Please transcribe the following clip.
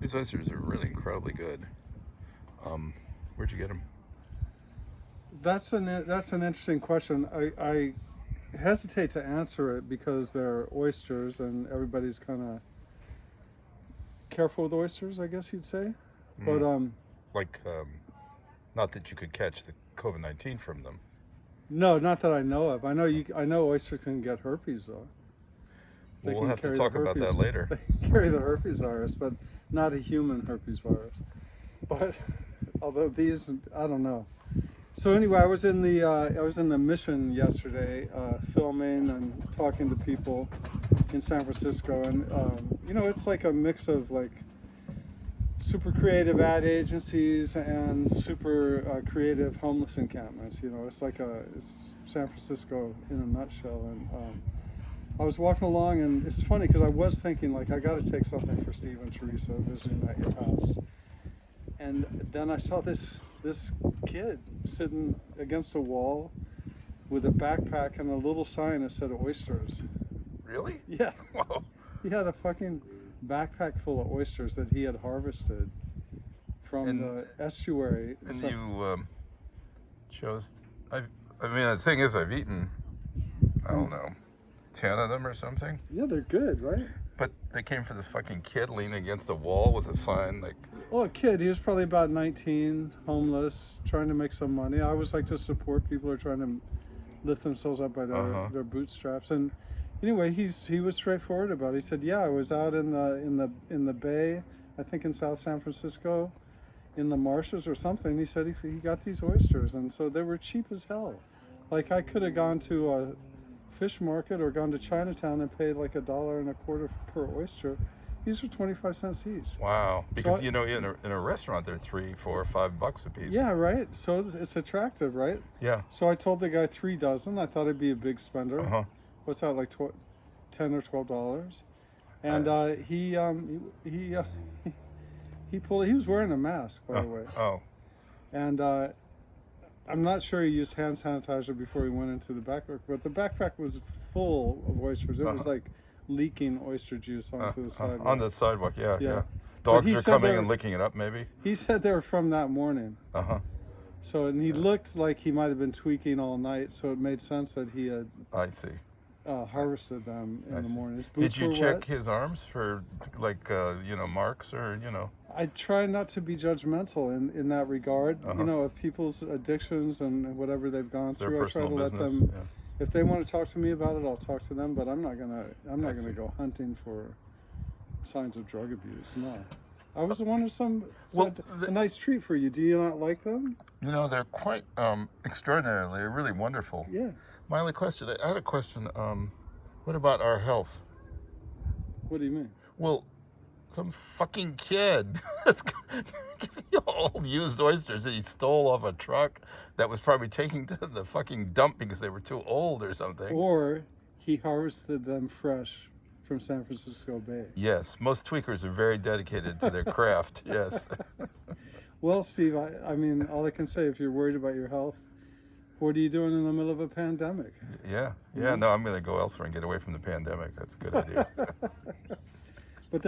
These oysters are really incredibly good. Where'd you get them? That's an interesting question. I hesitate to answer it because they're oysters and everybody's kind of careful with oysters, I guess you'd say. But Mm, like, not that you could catch the COVID-19 from them. no, not that I know of. I know oysters can get herpes though. They Well, we'll can have to carry the talk about herpes. that later. They can carry the herpes virus, but not a human herpes virus. But although these, I don't know. So anyway, I was in the Mission yesterday, filming and talking to people in San Francisco, and it's like a mix of like super creative ad agencies and super creative homeless encampments. It's San Francisco in a nutshell. And I was walking along, and it's funny because I was thinking like I got to take something for Steve and Teresa visiting at your house, and then I saw this kid sitting against a wall with a backpack and a little sign that said oysters. Really? Yeah, Wow. he had a fucking backpack full of oysters that he had harvested from And the estuary. and So, you chose. I mean, the thing is, I've eaten. I don't know, 10 of them or something. yeah, they're good, right? But they came from this fucking kid leaning against a wall with a sign like, Oh, a kid. He was probably about 19, homeless, trying to make some money. I always like to support people who are trying to lift themselves up by their bootstraps. And anyway, he was straightforward about it. He said, "Yeah, I was out in the bay, I think in South San Francisco, in the marshes or something." He said he got these oysters, and so they were cheap as hell. Like I could have gone to a fish market or gone to Chinatown and paid like $1.25 per oyster. These are 25 cents each. wow. So Because in a restaurant they're $3, $4, $5 a piece. yeah, right. So it's attractive, right? Yeah. So I told the guy 3 dozen. I thought it'd be a big spender. Uh huh. What's that, like $10 or $12? And he pulled. He was wearing a mask, by the way. Oh. And I'm not sure he used hand sanitizer before he went into the backpack, but the backpack was full of oysters. It was like leaking oyster juice onto the sidewalk. On the sidewalk, yeah. Yeah. Dogs he are said coming they're- and licking it up, maybe. He said they were from that morning. Uh huh. So, and he looked like he might have been tweaking all night, so it made sense that he had I see. harvested them in the see. morning. His Did boots you were check wet. his arms for like marks or I try not to be judgmental in that regard. Uh-huh. Of people's addictions and whatever they've gone It's their through. I try to personal let business? them. Yeah. If they want to talk to me about it, I'll talk to them. But I'm not gonna see. go hunting for signs of drug abuse. No. I was the one who Well, said a nice treat for you. Do you not like them? They're quite extraordinary. They're really wonderful. Yeah. My only question, I had a question. What about our health? What do you mean? Well, some fucking kid all used oysters that he stole off a truck that was probably taking to the fucking dump because they were too old or something. Or he harvested them fresh from San Francisco Bay. Yes, most tweakers are very dedicated to their craft. Yes. Well, Steve, I mean, all I can say, if you're worried about your health, what are you doing in the middle of a pandemic? Yeah. No, I'm going to go elsewhere and get away from the pandemic. That's a good idea.